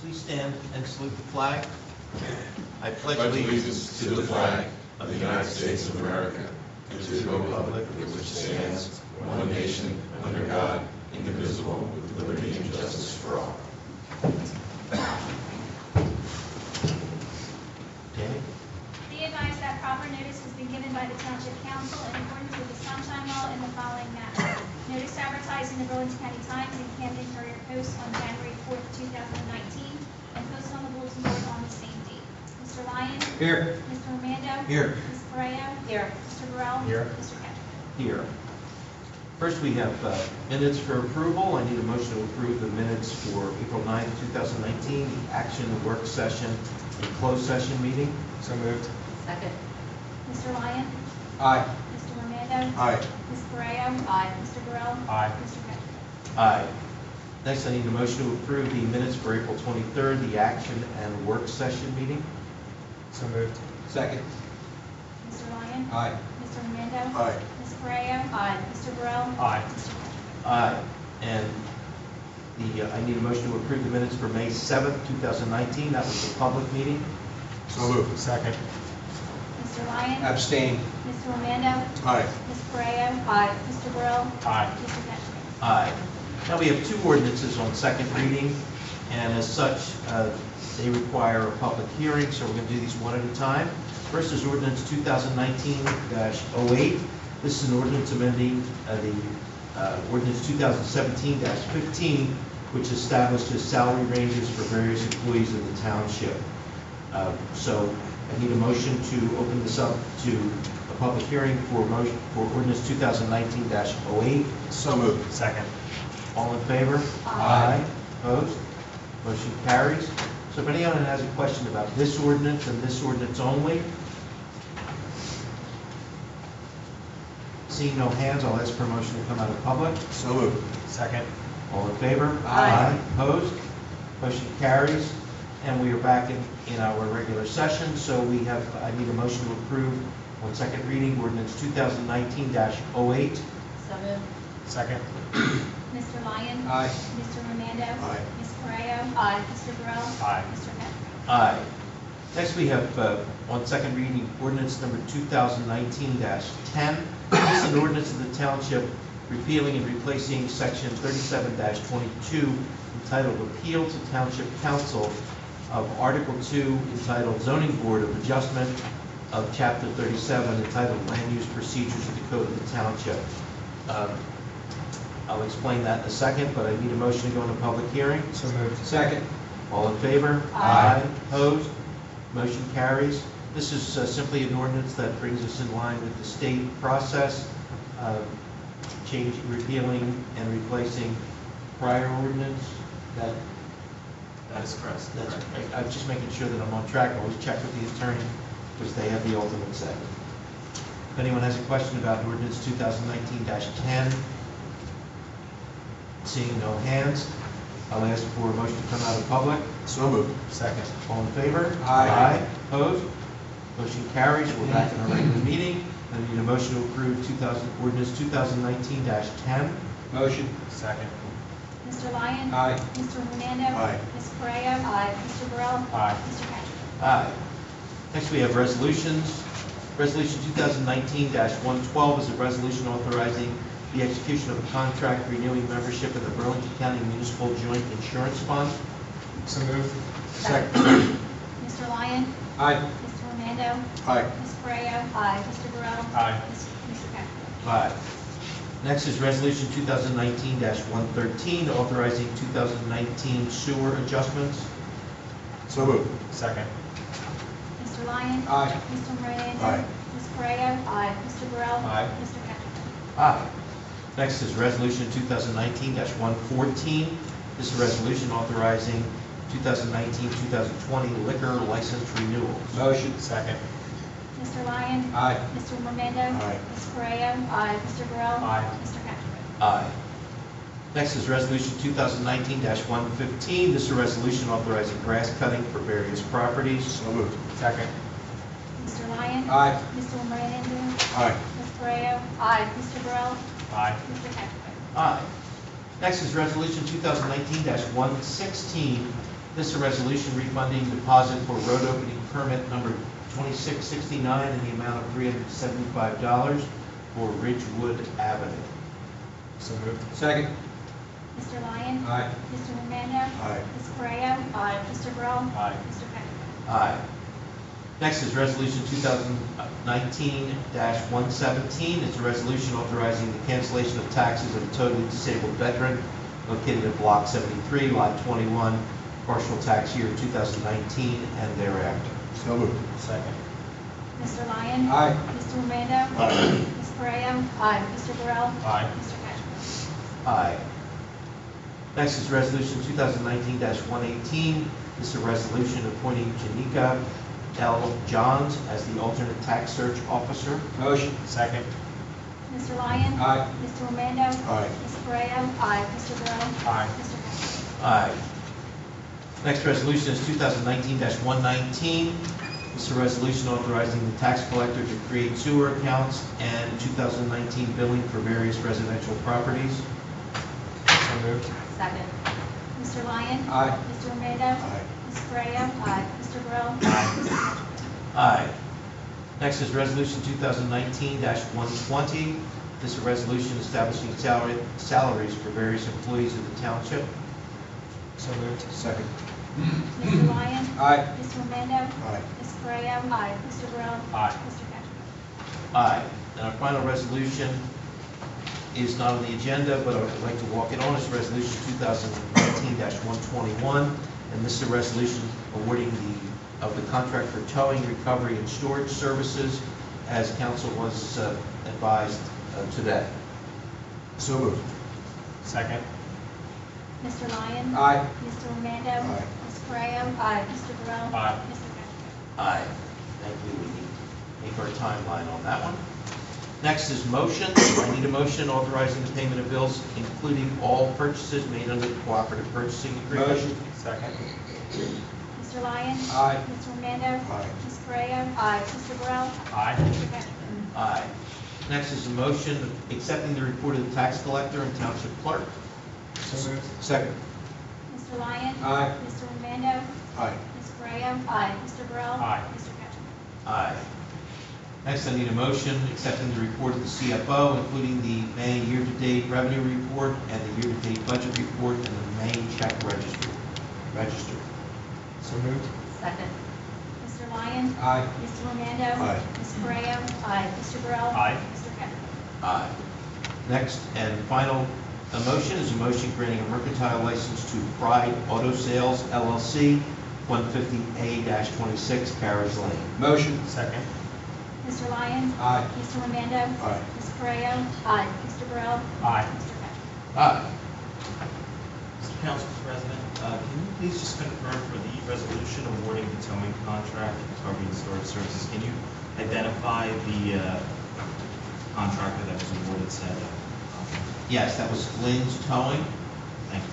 Please stand and salute the flag. I pledge allegiance to the flag of the United States of America and to the republic for which it stands, one nation, under God, indivisible, with liberty and justice for all. Danny? Be advised that proper notice has been given by the Township Council in accordance with the Sunshine Law in the following manner. Notice advertised in the Burlington County Times and Camden Courier Post on January 4th, 2019, and posted on the bulletin board on the same date. Mr. Lyon? Here. Mr. Romando? Here. Ms. Correa? Here. Mr. Burrell? Here. Mr. Ketchum? Here. First, we have minutes for approval. I need a motion to approve the minutes for April 9th, 2019, the action work session and closed session meeting. So moved. Second. Mr. Lyon? Aye. Mr. Romando? Aye. Ms. Correa? Aye. Mr. Burrell? Aye. Mr. Ketchum? Aye. Next, I need a motion to approve the minutes for April 23rd, the action and work session meeting. So moved. Second. Mr. Lyon? Aye. Mr. Romando? Aye. Ms. Correa? Aye. Mr. Burrell? Aye. Mr. Ketchum? Aye. And I need a motion to approve the minutes for May 7th, 2019. That was the public meeting. So moved. Second. Mr. Lyon? Abstain. Mr. Romando? Aye. Ms. Correa? Aye. Mr. Burrell? Aye. Mr. Ketchum? Aye. Now we have two ordinances on second reading, and as such, they require a public hearing, so we're going to do these one at a time. First is ordinance 2019-08. This is an ordinance amending the ordinance 2017-15, which establishes salary ranges for various employees of the township. So I need a motion to open this up to a public hearing for ordinance 2019-08. So moved. Second. All in favor? Aye. Opposed? Motion carries. So if anyone has a question about this ordinance and this ordinance only, seeing no hands, I'll ask for a motion to come out of public. So moved. Second. All in favor? Aye. Opposed? Motion carries. And we are back in our regular session, so I need a motion to approve on second reading ordinance 2019-08. So moved. Second. Mr. Lyon? Aye. Mr. Romando? Aye. Ms. Correa? Aye. Mr. Burrell? Aye. Mr. Ketchum? Aye. Next, we have on second reading ordinance number 2019-10. This is an ordinance of the township repealing and replacing section 37-22 entitled Appeal to Township Council of Article 2 entitled Zoning Board of Adjustment of Chapter 37 entitled Land Use Procedures of the Code of the Township. I'll explain that in a second, but I need a motion to go into public hearing. So moved. Second. All in favor? Aye. Opposed? Motion carries. This is simply an ordinance that brings us in line with the state process, repealing and replacing prior ordinance. That is correct. I'm just making sure that I'm on track. I always check with the attorney because they have the ultimate say. If anyone has a question about ordinance 2019-10, seeing no hands, I'll ask for a motion to come out of public. So moved. Second. All in favor? Aye. Opposed? Motion carries. We're back in our regular meeting. I need a motion to approve ordinance 2019-10. Motion. Second. Mr. Lyon? Aye. Mr. Romando? Aye. Ms. Correa? Aye. Mr. Burrell? Aye. Mr. Ketchum? Aye. Next, we have resolutions. Resolution 2019-112 is a resolution authorizing the execution of a contract renewing membership in the Burlington County Municipal Joint Insurance Fund. So moved. Second. Mr. Lyon? Aye. Mr. Romando? Aye. Ms. Correa? Aye. Mr. Burrell? Aye. Mr. Ketchum? Aye. Next is resolution 2019-113, authorizing 2019 sewer adjustments. So moved. Second. Mr. Lyon? Aye. Mr. Romando? Aye. Ms. Correa? Aye. Mr. Burrell? Aye. Mr. Ketchum? Aye. Next is resolution 2019-114. This is a resolution authorizing 2019-2020 liquor license renewals. Motion. Second. Mr. Lyon? Aye. Mr. Romando? Aye. Ms. Correa? Aye. Mr. Burrell? Aye. Mr. Ketchum? Aye. Next is resolution 2019-115. This is a resolution authorizing grass cutting for various properties. So moved. Second. Mr. Lyon? Aye. Mr. Romando? Aye. Ms. Correa? Aye. Mr. Burrell? Aye. Mr. Ketchum? Aye. Next is resolution 2019-116. This is a resolution refunding deposit for road opening permit number 2669 in the amount of $375 for Ridgewood Avenue. So moved. Second. Mr. Lyon? Aye. Mr. Romando? Aye. Ms. Correa? Aye. Mr. Burrell? Aye. Mr. Cattrick? Aye. Next is Resolution 2019-117. It's a resolution authorizing the cancellation of taxes of a totally disabled veteran located at Block 73, Lot 21, partial tax year 2019 and thereafter. So moved. Second. Mr. Lyon? Aye. Mr. Romando? Aye. Ms. Correa? Aye. Mr. Burrell? Aye. Mr. Cattrick? Aye. Next is Resolution 2019-118. This is a resolution appointing Janika L. Johns as the alternate tax search officer. Motion. Second. Mr. Lyon? Aye. Mr. Romando? Aye. Ms. Correa? Aye. Mr. Burrell? Aye. Mr. Cattrick? Aye. Next resolution is 2019-119. This is a resolution authorizing the tax collector to create sewer accounts and 2019 billing for various residential properties. So moved. Second. Mr. Lyon? Aye. Mr. Romando? Aye. Ms. Correa? Aye. Mr. Burrell? Aye. Mr. Cattrick? Aye. Next is Resolution 2019-120. This is a resolution establishing salaries for various employees of the township. So moved. Second. Mr. Lyon? Aye. Mr. Romando? Aye. Ms. Correa? Aye. Mr. Burrell? Aye. Mr. Cattrick? Aye. And our final resolution is not on the agenda, but I would like to walk it on. It's Resolution 2019-121, and this is a resolution awarding the contract for towing, recovery, and storage services, as council was advised today. So moved. Second. Mr. Lyon? Aye. Mr. Romando? Aye. Ms. Correa? Aye. Mr. Burrell? Aye. Mr. Cattrick? Aye. Thank you. We need to make our timeline on that one. Next is motion. I need a motion authorizing the payment of bills, including all purchases made under the cooperative purchasing agreement. Motion. Second. Mr. Lyon? Aye. Mr. Romando? Aye. Ms. Correa? Aye. Mr. Burrell? Aye. Mr. Cattrick? Aye. Next is a motion accepting the report of the tax collector and township clerk. So moved. Second. Mr. Lyon? Aye. Mr. Romando? Aye. Ms. Correa? Aye. Mr. Burrell? Aye. Mr. Cattrick? Aye. Next, I need a motion accepting the report of the CFO, including the May year-to-date revenue report and the year-to-date budget report and the May check register. So moved. Second. Mr. Lyon? Aye. Mr. Romando? Aye. Ms. Correa? Aye. Mr. Burrell? Aye. Mr. Cattrick? Aye. Next and final motion is a motion granting a mercantile license to Pride Auto Sales LLC, 150A-26 Carriage Lane. Motion. Second. Mr. Lyon? Aye. Mr. Romando? Aye. Ms. Correa? Aye. Mr. Burrell? Aye. Mr. Cattrick? Aye. Mr. Council President, can you please just confirm for the resolution awarding the towing contract for recovery and storage services, can you identify the contractor that was awarded said contract? Yes, that was Lynn's Towing. Thank you.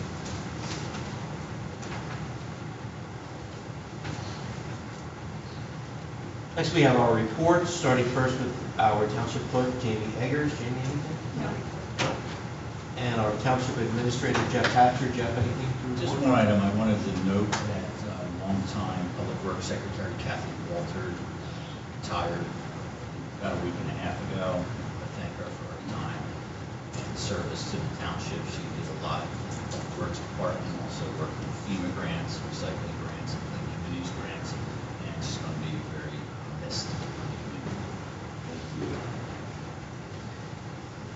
Next, we have our reports, starting first with our township clerk, Jamie Eggers. Jamie, anything? No. And our township administrator, Jeff Hatcher. Jeff, anything to report? Just one item, I wanted to note that longtime Public Works Secretary Kathy Walter retired about a week and a half ago. I thank her for her time and service to the township. She did a lot in the Public Works Department, also worked with FEMA grants, recycling grants, and clean communities grants, and she's going to be very missed.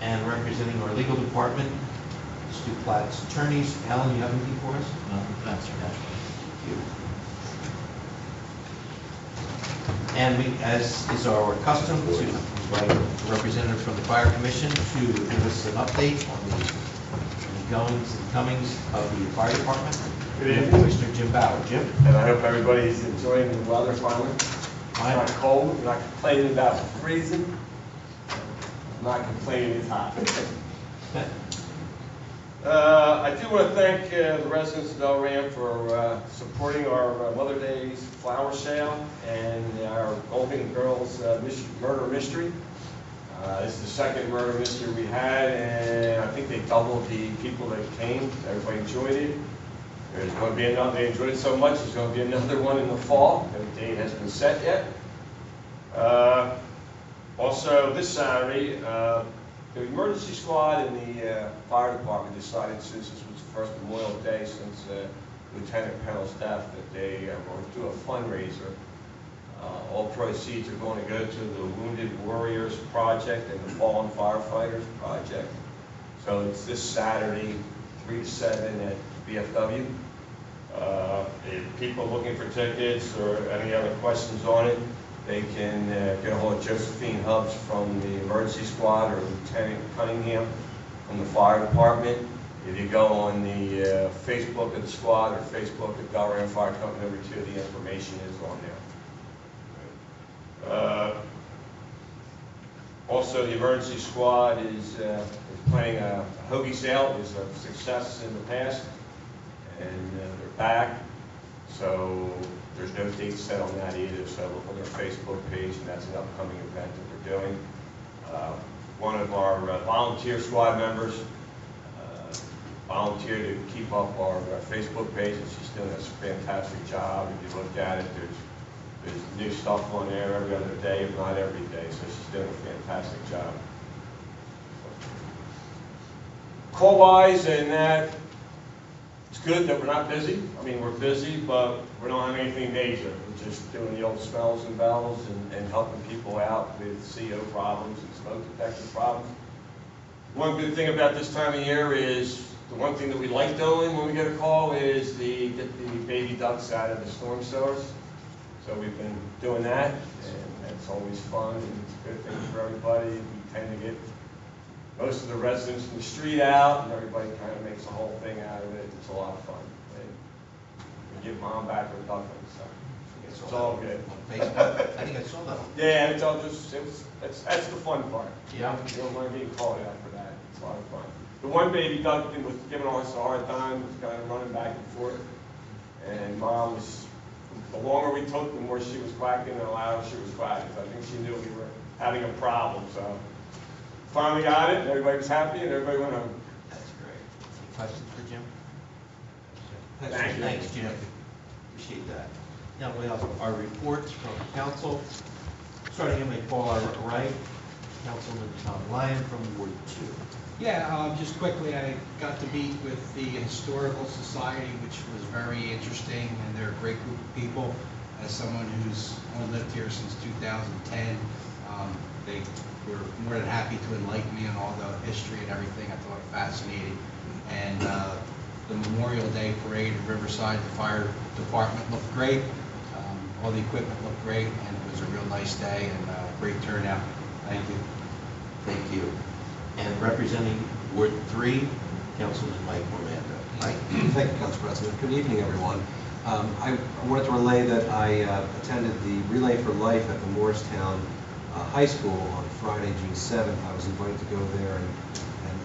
And representing our legal department, Stu Platt's attorneys. Alan, you have anything for us? Nothing, thanks, sir. Thank you. And we, as is our custom, to invite a representative from the Fire Commission to give us an update on the goings and comings of the fire department. Good evening. Mr. Jim Bauer. Jim? And I hope everybody's enjoying the weather finally. It's not cold, we're not complaining about freezing. I'm not complaining it's hot. I do want to thank the residents of Delran for supporting our Mother Day's flower sale and our Golden Girls murder mystery. This is the second murder mystery we had, and I think they doubled the people that came. Everybody enjoyed it. There's going to be another, they enjoyed it so much, there's going to be another one in the fall. No date has been set yet. Also, this Saturday, the emergency squad and the fire department decided, since this was the first Memorial Day since Lieutenant Pennell's death, that they were going to do a fundraiser. All proceeds are going to go to the Wounded Warriors Project and the Fallen Firefighters Project. So it's this Saturday, 3 to 7 at BFW. If people are looking for tickets or any other questions on it, they can get a hold of Josephine Hubbs from the emergency squad or Lieutenant Cunningham from the fire department. If you go on the Facebook of the squad or Facebook of Delran Fire Company number 2, the information is on there. Also, the emergency squad is planning a hoagie sale. It was a success in the past, and they're back. So there's no date set on that either. So look on their Facebook page, and that's an upcoming event that they're doing. One of our volunteer squad members volunteered to keep up our Facebook page, and she's doing a fantastic job. If you look at it, there's new stuff on there every other day, if not every day, so she's doing a fantastic job. Call-wise and that, it's good that we're not busy. I mean, we're busy, but we don't have anything major. We're just doing the old smells and bells and helping people out with CO problems and smoke detection problems. One good thing about this time of year is, the one thing that we like doing when we get a call is get the baby ducks out of the storm sewers. So we've been doing that, and that's always fun, and it's a good thing for everybody. We tend to get most of the residents from the street out, and everybody kind of makes the whole thing out of it. It's a lot of fun. And we give mom back her ducklings, so it's all good. On Facebook, I think I saw that on. Yeah, it's all just, that's the fun part. Yeah. You don't mind being called out for that. It's a lot of fun. The one baby duckling was giving us a hard time, was kind of running back and forth, and mom was, the longer we took, the more she was quacking, and the louder she was quacking. So I think she knew we were having a problem. So finally got it, and everybody was happy, and everybody went home. That's great. Any questions for Jim? Thank you. Thanks, Jim. Appreciate that. Now we have our reports from council. Starting in my far right, Councilman Tom Lyon from Ward 2. Yeah, just quickly, I got to meet with the Historical Society, which was very interesting, and they're a great group of people. As someone who's only lived here since 2010, they were more than happy to enlighten me on all the history and everything. I thought it fascinating. And the Memorial Day parade at Riverside, the fire department looked great. All the equipment looked great, and it was a real nice day and great turnout. Thank you. Thank you. And representing Ward 3, Councilman Mike Orlando. Mike? Thank you, Council President. Good evening, everyone. I wanted to relay that I attended the Relay for Life at the Morristown High School on Friday, June 7th. I was invited to go there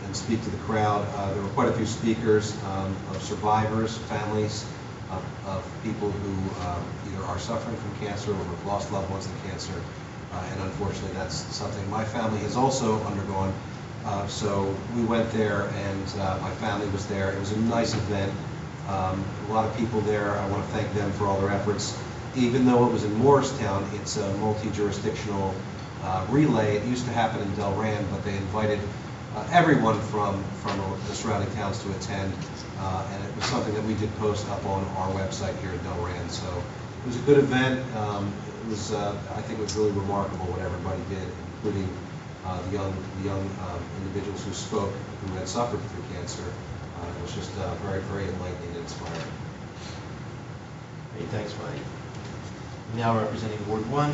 and speak to the crowd. There were quite a few speakers of survivors, families, of people who either are suffering from cancer or have lost loved ones to cancer. And unfortunately, that's something my family has also undergone. So we went there, and my family was there. It was a nice event. A lot of people there. I want to thank them for all their efforts. Even though it was in Morristown, it's a multi-jurisdictional relay. It used to happen in Delran, but they invited everyone from the surrounding towns to attend. And it was something that we did post up on our website here in Delran. So it was a good event. It was, I think it was really remarkable what everybody did, including the young individuals who spoke, who had suffered through cancer. It was just very, very enlightening and inspiring. Hey, thanks, Mike. Now representing Ward 1,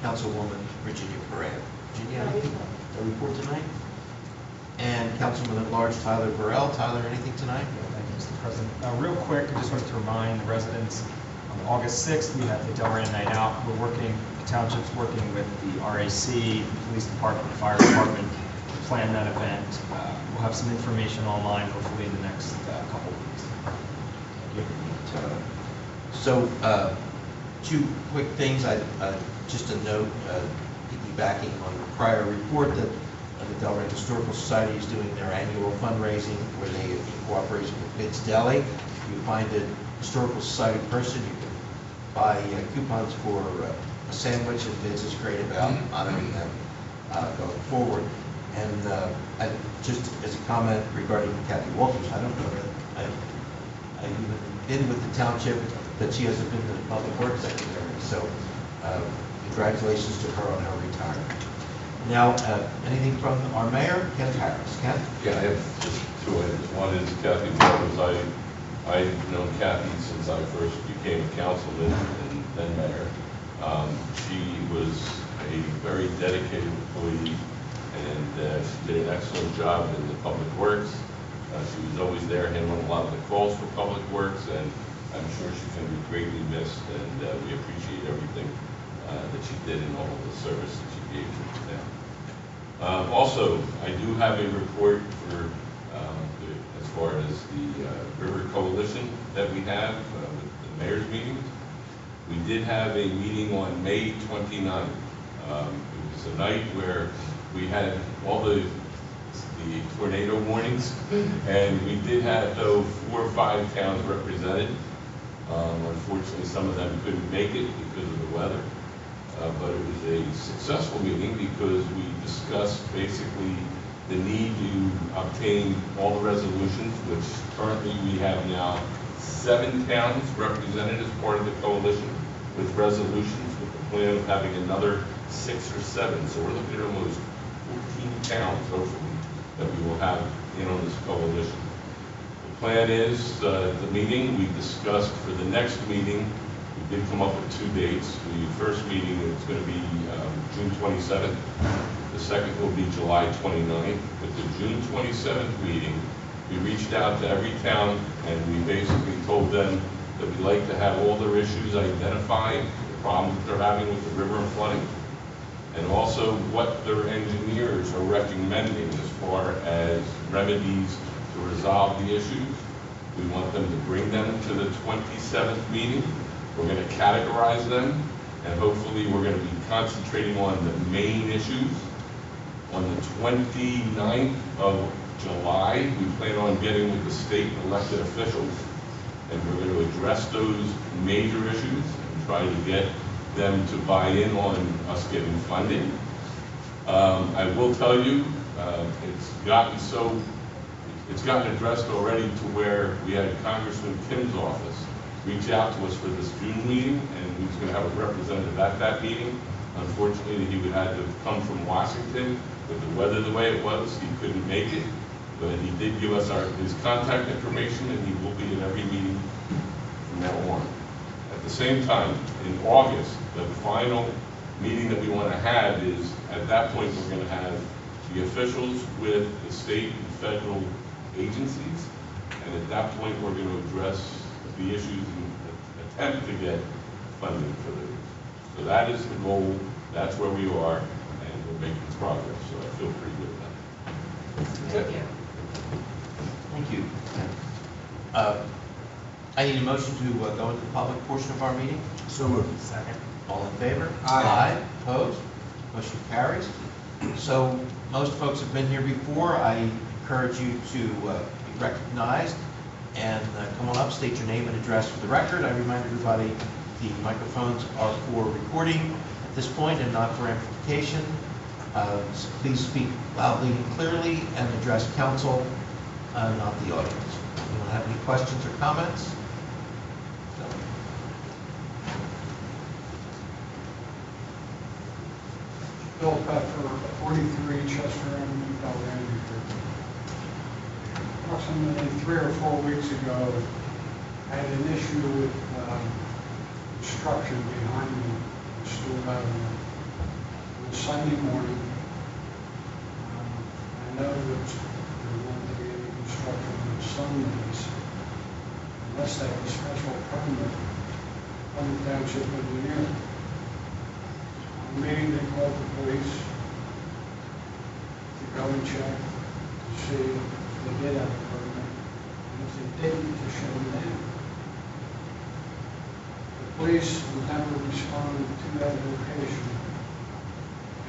Councilwoman Virginia Pereira. Virginia, anything to report tonight? And Councilman at Large Tyler Burrell. Tyler, anything tonight? Thank you, Mr. President. Real quick, I just wanted to remind the residents, on August 6th, we have the Delran Night Out. The township's working with the RAC, Police Department, Fire Department to plan that event. We'll have some information online, hopefully in the next couple of weeks. Thank you. So, two quick things. Just a note, piggybacking on the prior report, that the Delran Historical Society is doing their annual fundraising where they, in cooperation with Fitz Deli, you find a historical society person, you can buy coupons for a sandwich, and Vince is great about honoring them going forward. And just as a comment regarding Kathy Walters, I don't know that I've even been with the township that she hasn't been the public works secretary. So congratulations to her on her retirement. Now, anything from our mayor, Ken Harris. Ken? Yeah, I have just two items. One is Kathy Walters. I've known Kathy since I first became a councilman and then mayor. She was a very dedicated employee, and she did an excellent job in the public works. She was always there handling a lot of the calls for public works, and I'm sure she's going to be greatly missed, and we appreciate everything that she did and all of the service that she gave to the town. Also, I do have a report for as far as the River Coalition that we have with the mayor's meetings. We did have a meeting on May 29th. It was a night where we had all the tornado warnings, and we did have, though, 4 or 5 towns represented. Unfortunately, some of them couldn't make it because of the weather. But it was a successful meeting because we discussed basically the need to obtain all the resolutions, which currently we have now 7 towns represented as part of the coalition with resolutions, with the plan of having another 6 or 7. So we're looking at almost 14 towns, hopefully, that we will have in on this coalition. The plan is, the meeting we discussed for the next meeting, we did come up with 2 dates. The first meeting is going to be June 27th. The second will be July 29th. With the June 27th meeting, we reached out to every town and we basically told them that we'd like to have all their issues identified, the problems they're having with the river and flooding, and also what their engineers are recommending as far as remedies to resolve the issues. We want them to bring them to the 27th meeting. We're going to categorize them, and hopefully we're going to be concentrating on the main issues. On the 29th of July, we plan on getting with the state elected officials, and we're going to address those major issues and try to get them to buy in on us getting funding. I will tell you, it's gotten addressed already to where we had Congressman Kim's office reach out to us for this June meeting, and he was going to have a representative at that meeting. Unfortunately, he would have to come from Washington. With the weather the way it was, he couldn't make it, but he did give us his contact information, and he will be at every meeting from now on. At the same time, in August, the final meeting that we want to have is, at that point, we're going to have the officials with the state and federal agencies, and at that point, we're going to address the issues and attempt to get funding for those. So that is the goal, that's where we are, and we're making progress, so I feel pretty good about it. Thank you. Thank you. I need a motion to go into the public portion of our meeting. So moved. Second. All in favor? Aye. Opposed? Motion carries. So most folks have been here before. I encourage you to be recognized and come on up, state your name and address for the record. I remind everybody the microphones are for recording at this point and not for amplification. So please speak loudly and clearly and address council, not the audience. Anyone have any questions or comments? No. Bill Pfeffer, 43 Chester Avenue, Delran. Approximately 3 or 4 weeks ago, I had an issue with construction behind me on Stool Avenue. It was Sunday morning. I know that there won't be any construction on Sundays unless they have a special permit from the township engineer. Meeting, they called the police to go and check to see if they did have a permit, and if they didn't, to shut them down. The police would never respond to that location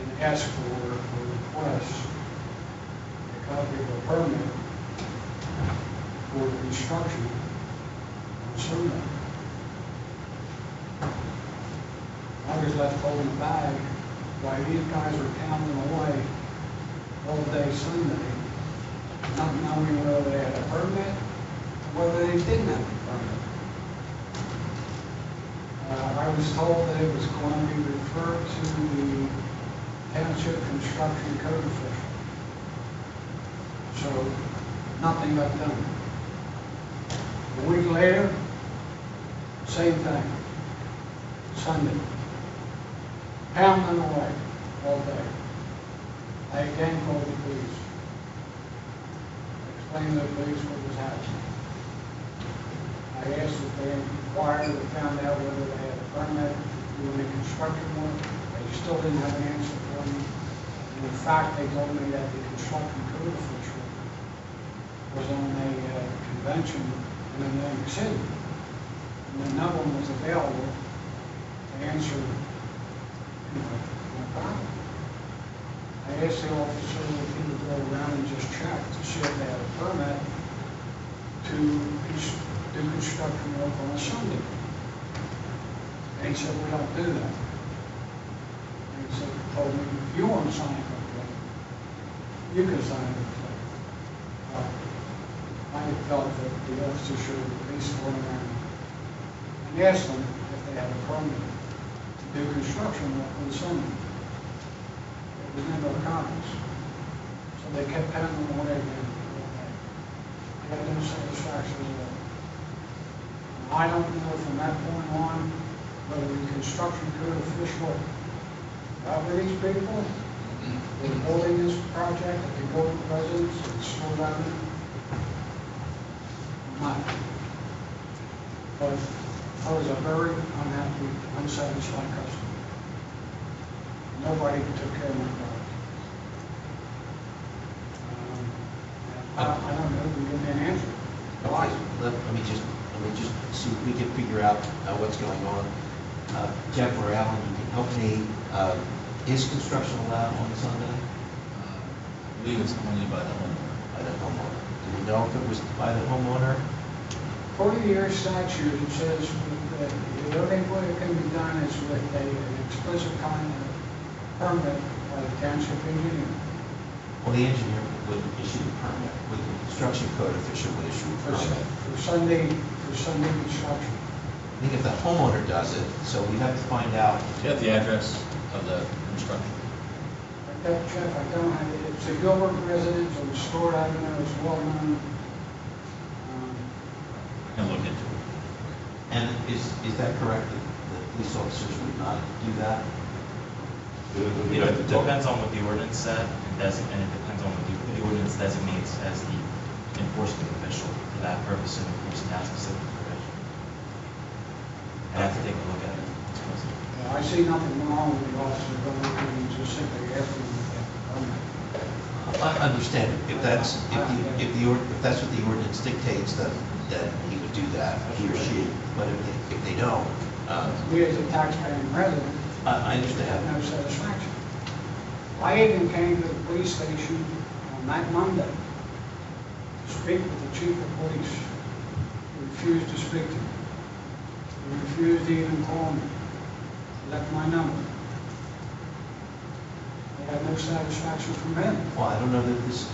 and ask for or request a copy of a permit for construction Sunday. I was left holding the bag while these guys were pounding away all day Sunday, not knowing whether they had a permit or whether they didn't have a permit. I was told that it was going to be referred to the Township Construction Code official. So nothing got done. A week later, same thing. Sunday. Pounding away all day. I again called the police. Explained to the police what was happening. I asked if they inquired or found out whether they had a permit doing the construction work. They still didn't have an answer for me. And in fact, they told me that the construction code official was on a convention in Atlantic City. And no one was available to answer my problem. I asked the officer if he would go around and just check to see if they had a permit to do construction work on a Sunday. And he said, we don't do that. And he said, told me, if you want to sign a complaint, you can sign a complaint. I felt that the officer should at least go around and ask them if they had a permit to do construction work on Sunday. It was never accomplished. So they kept pounding away again. They had no satisfaction at all. I don't know from that point on whether the construction code official got with these people who were building this project at the Golden Residence and Store Avenue. Not. But I was a very unhappy, unsatisfied customer. Nobody took care of my product. I don't know if you can give me an answer. Why? Let me just see if we can figure out what's going on. Jeff or Alan, you can help me. Is construction allowed on Sunday? I believe it's only by the homeowner. By the homeowner. Do we know if it was by the homeowner? According to your statute, it says that the only way it can be done is with an explicit kind of permit by the township engineer. Well, the engineer would issue the permit, with the construction code official would issue a permit. For Sunday construction. I think if the homeowner does it, so we have to find out. Do you have the address of the construction? Jeff, I don't have it. It's a Gilbert residence on Store Avenue. It's well known. I can look into it. And is that correct, that the police officers would not do that? It depends on what the ordinance said, and it depends on what the ordinance designates as the enforcement official for that purpose and enforcing that specific provision. I have to take a look at it. I see nothing wrong with the officer going and just simply asking them to get the permit. I understand, if that's what the ordinance dictates, then he would do that, he or she, but if they don't, We as a taxpaying resident I have understand. no satisfaction. I even came to the police station on that Monday to speak with the chief of police. He refused to speak to me. He refused to even call me. He left my number. I had no satisfaction from him. Well, I don't know that this,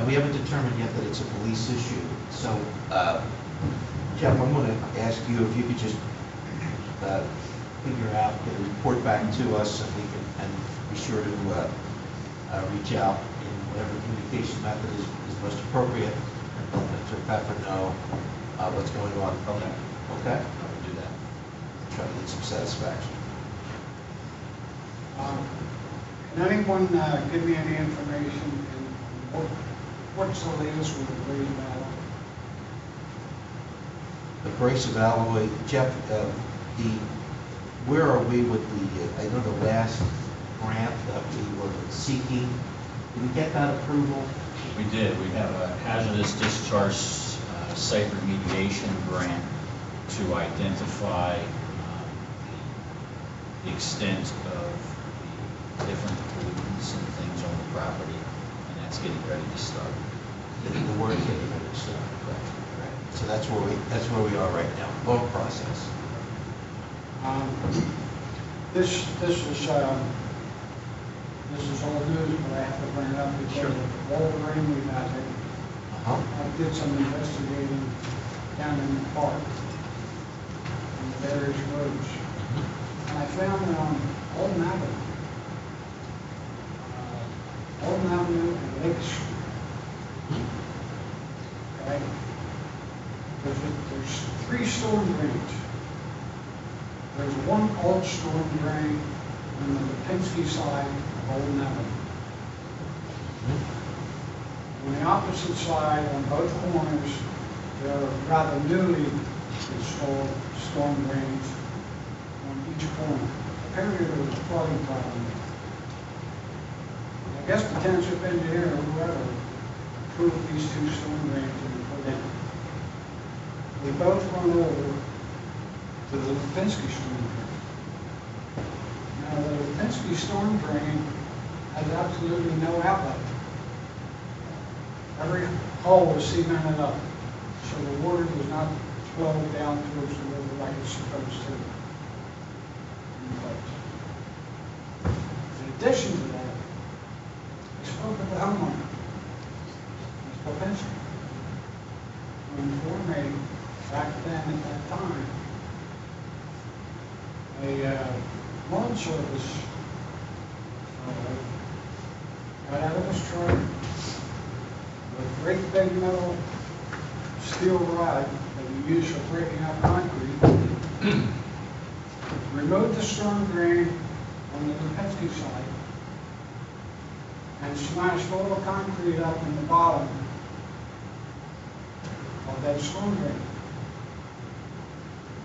we haven't determined yet that it's a police issue, so, Jeff, I'm gonna ask you if you could just, figure out, get a report back to us, and we can, and be sure to, reach out in whatever communication method is most appropriate, and let Pepper know, what's going on. Okay. Okay? I will do that. Try to get some satisfaction. Can anyone give me any information, and what's the latest with the Abrasive Alloy? Abrasive Alloy, Jeff, where are we with I know the last grant that we were seeking, did we get that approval? We did. We have a hazardous discharge site remediation grant to identify the extent of the different pollutants and things on the property, and that's getting ready to start. Getting the word getting ready to start, correct? So that's where we are right now, long process. This is old news, but I have to bring it up because Sure. of the Wolverine we had there. Uh-huh. I did some investigating down in the park, on the various roads. And I found Olden Avenue. Olden Avenue and Lake Street. Okay? There's 3 storm drains. There's one old storm drain on the Lipinski side of Olden Avenue. On the opposite side, on both corners, there are rather newly installed storm drains on each corner. Apparently there was a flooding problem there. I guess the township engineer or whoever approved these 2 storm drains to be put in. They both run over to the Lipinski storm drain. Now, the Lipinski storm drain has absolutely no outlet. Every hole was cemented up, so the water does not flow down towards the river like it's supposed to. In addition to that, I spoke with the homeowner, Mr. Lipinski, who informed me back then at that time, a lawn service got out of his truck with a great big metal steel rod that you use for breaking up concrete, removed the storm drain on the Lipinski side, and smashed all the concrete up in the bottom of that storm drain.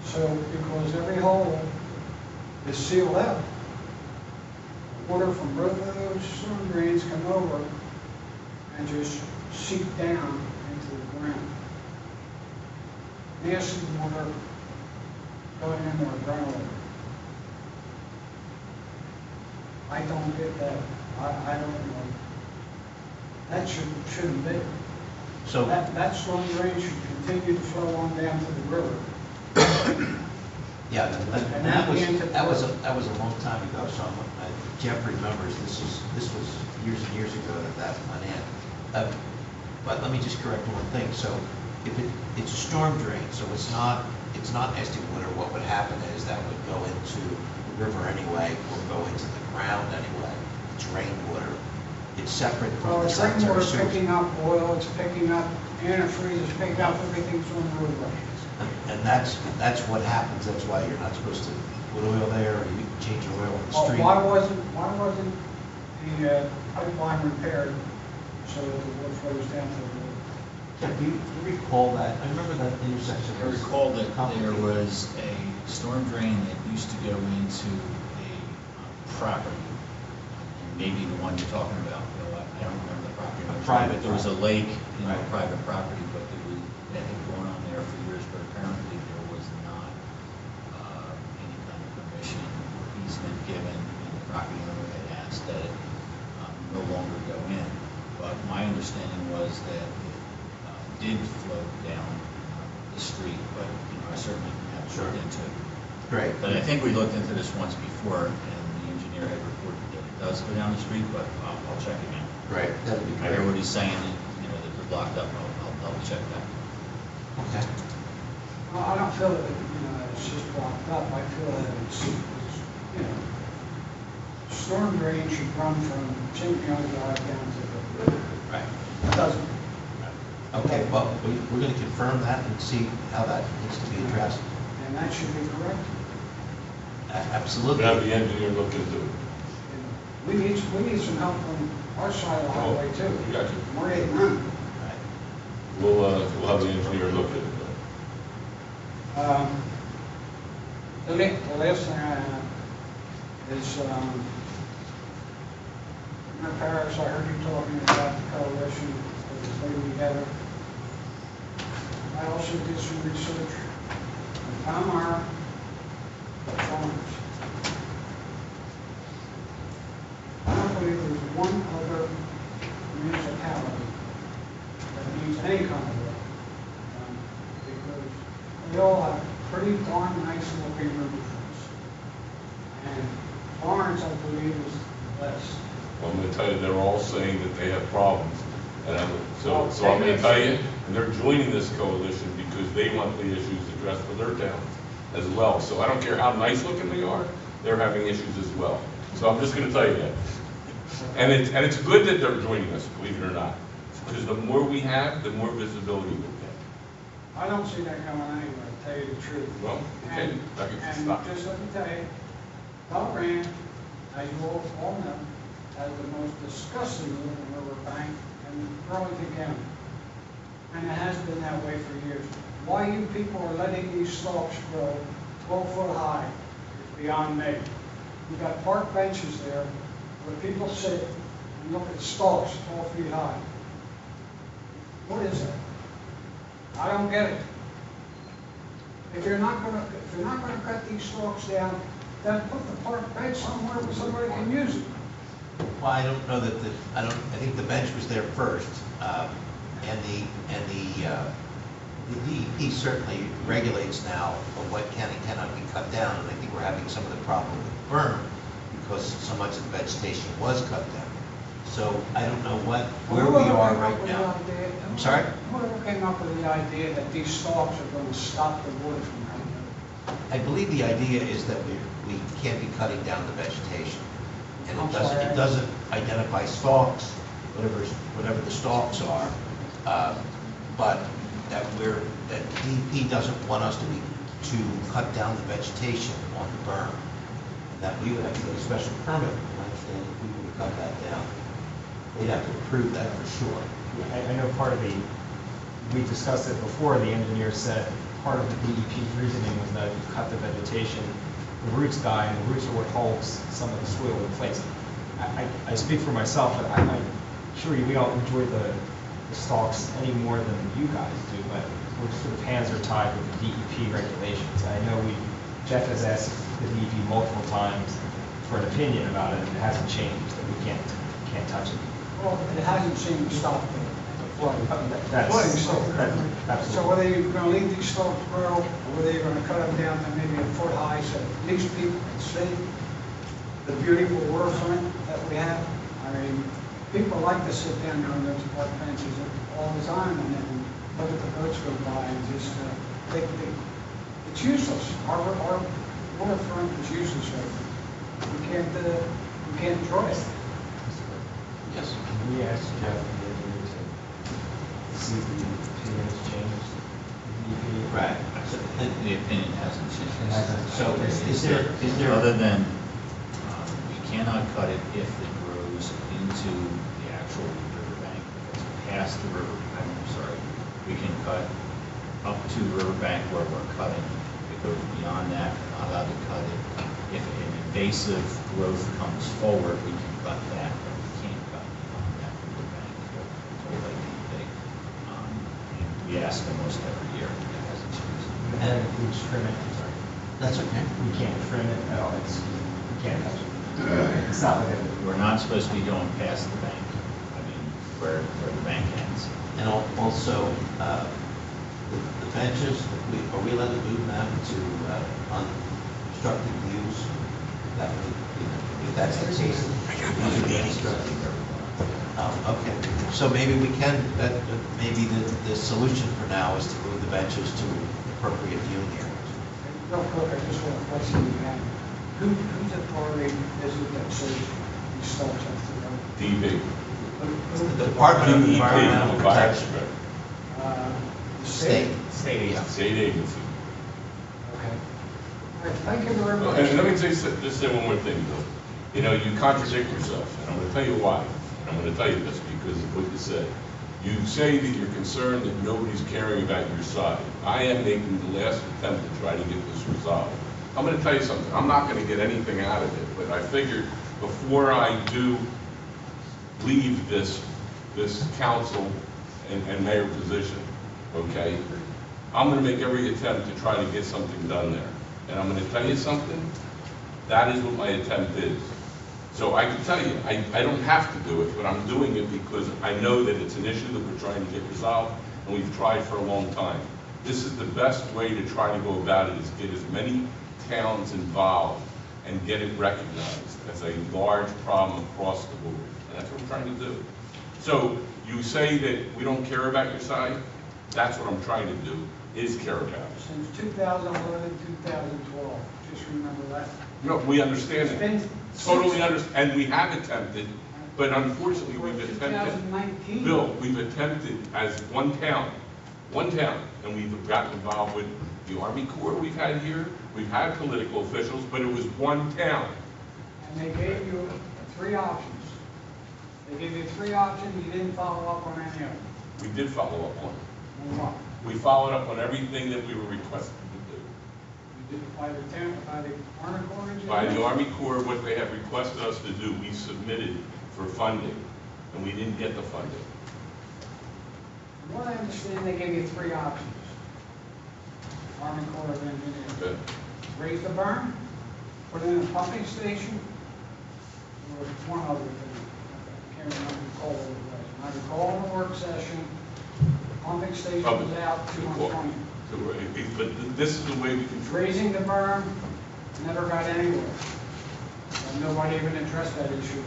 So, because every hole is sealed up, water from both of those storm drains come over and just seep down into the ground. Nasty water going into our groundwater. I don't get that. I don't know. That shouldn't be. So, That storm drain should continue to flow on down to the river. yeah, And that was a long time ago, so Jeff remembers, this was years and years ago that went in. But let me just correct one thing. So if it's a storm drain, so it's not nasty water, what would happen is that would go into the river anyway, or go into the ground anyway. It's rainwater. It's separate from Well, the it's sanitary rainwater sewage. picking up oil, it's picking up antifreeze, it's picking up everything's on the roadway. And that's what happens. That's why you're not supposed to put oil there, or you can change oil in the Well, street. why wasn't the pipeline repaired so that the water flows down to the river? Jeff, do you recall that? I remember that intersection. I was recall that there complicated. was a storm drain that used to go into a property. Maybe the one you're talking about, Bill, I don't remember the property. Private There was a lake in a Right. private property, but that had gone on there for years, but apparently there was not any kind of permission or easement given, and the property owner had asked that it no longer go in. But my understanding was that it did flow down the street, but, I certainly have Sure. looked into it. Great. But I think we looked into this once before, and the engineer had reported that it does go down the street, but I'll check again. Great, that'd be I hear great. what he's saying, that, that they're blocked up, I'll double check that. Okay. Well, I don't feel that, it's just blocked up, I feel that it's storm drain should run from Champion Drive down to the river. Right. It doesn't. Okay, well, we're going to confirm that and see how that needs to be addressed. And that should be correct. Absolutely. Have the engineer look into it. We need some help from our side of the highway too. We got you. We're getting none. Right. We'll have the engineer look at it. The last thing I have is, Mayor Parrish, I heard you talking about the coalition that was putting together. I also did some research on Tom R. farmers. I don't believe there's one other municipality that needs any kind of work nice looking rooms. And Barnes, I believe, is the best. Well, I'm gonna tell you, they're all saying that they have problems. And so I'm gonna tell you, and they're joining this coalition because they want the issues addressed for their towns as well. So I don't care how nice looking they are, they're having issues as well. So I'm just gonna tell you that. And it's good that they're joining us, believe it or not. Because the more we have, the more visibility we'll get. I don't see that going anywhere, to tell you the truth. Well, okay, And stop. just let me tell you, Delran, as you all know, has the most disgusting looking riverbank in Burlington County. And it has been that way for years. Why you people are letting these stalks grow 12 foot high is beyond me. You've got park benches there where people sit and look at stalks 12 feet high. What is that? I don't get it. If you're not gonna cut these stalks down, then put the park bench somewhere where somebody can use it. Well, I don't know that I think the bench was there first, and the DEP certainly regulates now of what can and cannot be cut down, and I think we're having some of the problem with the berm because so much of the vegetation was cut down. So I don't know where we are right now. I'm sorry? Whoever came up with the idea that these stalks are going to stop the water from coming out? I believe the idea is that we can't be cutting down the vegetation. And I'm it sorry. doesn't identify stalks, whatever the stalks are, but that DEP doesn't want us to cut down the vegetation on the berm. That we would have to get a special permit, I understand, if we were to cut that down. They'd have to approve that for sure. I know part of we discussed it before, the engineer said part of the DEP reasoning was that if you cut the vegetation, the roots die, and the roots are what holds some of the soil in place. I speak for myself, but I'm sure we don't enjoy the stalks any more than you guys do, but we're sort of hands are tied with the DEP regulations. I know Jeff has asked the DEP multiple times for an opinion about it, and it hasn't changed, that we can't touch it. Well, it hasn't seemed to stop the flooding. That's- So absolutely. whether you're going to leave these stalks grow, or whether you're going to cut them down to maybe a foot high, so at least people can see the beautiful waterfront that we have. I mean, people like to sit down there on those park benches all the time and then look at the boats go by and just it's useless. Our waterfront is useless right now. We can't enjoy it. Yes. We asked Jeff the engineer to see if the opinion has changed. DEP. Right. The opinion hasn't changed. So is there? Other than, you cannot cut it if it grows into the actual riverbank. If it's past the riverbank, I'm sorry, we can cut up to the riverbank where we're cutting. If it goes beyond that, we're not allowed to cut it. If an invasive growth comes forward, we can cut that, but we can't cut beyond that riverbank. Told by DEP. And we ask them most every year. It hasn't changed. And if we trim it, I'm sorry. That's okay. We can't trim it at all. We can't touch it. It's not like We're not supposed to be going past the bank, I mean, where the bank ends. And also, the benches, are we allowed to move them to unobstructed views? That would, if that's the case, these are the unobstructed. Oh, okay. So maybe we can, maybe the solution for now is to move the benches to appropriate viewing areas. Real quick, I just want to question you again. Who's authority is it that says these stalks have to go? DEP. The Department of DEP, Environmental Protection. The State. Yeah, state agency. Okay. All right, thank you very much. And let me just say one more thing, Bill. You know, you contradict yourself, and I'm going to tell you why. I'm going to tell you this because of what you said. You say that you're concerned that nobody's caring about your side. I am making the last attempt to try to get this resolved. I'm going to tell you something. I'm not going to get anything out of it, but I figured before I do leave this council and mayor position, okay, I'm going to make every attempt to try to get something done there. And I'm going to tell you something. That is what my attempt is. So I can tell you, I don't have to do it, but I'm doing it because I know that it's an issue that we're trying to get resolved, and we've tried for a long time. This is the best way to try to go about it, is get as many towns involved and get it recognized as a large problem across the board. And that's what I'm trying to do. So you say that we don't care about your side? That's what I'm trying to do, is care about it. Since 2011, 2012, just remember that. No, we understand It's it. been Totally understand, and we have attempted, but unfortunately, For we've attempted. 2019. Bill, we've attempted as one town, and we've gotten involved with the Army Corps we've had here, we've had political officials, but it was one town. And they gave you 3 options. They gave you 3 options, you didn't follow up on any of them. We did follow up on it. On what? We followed up on everything that we were requested You did it by the town, by the Army Corps to do. engineers? By the Army Corps, what they have requested us to do, we submitted for funding, and we didn't get the funding. From what I understand, they gave you 3 options. Army Corps of Engineers. Okay? Raise the berm, put in a pumping station, or one other thing. I can't remember the call of it was. I recall in the work session, pumping station was out 220. But this is the way we control. Raising the berm, never got anywhere. And nobody even addressed that issue.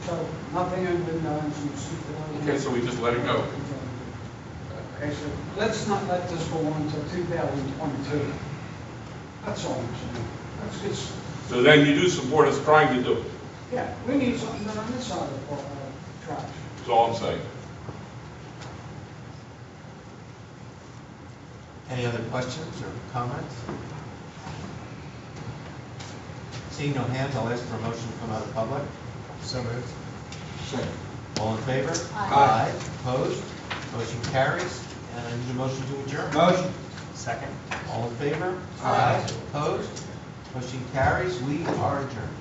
So nothing had been done since 2000. Okay, so we just let it go. Okay, so let's not let this go on until 2022. That's all I'm saying. Let's just, So then you do support us trying to do it. yeah, we need something done on this side of the tracks. That's all I'm saying. Any other questions or comments? Seeing no hands, I'll ask for a motion to come out of public. So moved. Second. All in favor? Aye. Opposed? Motion carries. And I need a motion to adjourn. Motion. Second. All in favor? Aye. Opposed? Motion carries. We are adjourned.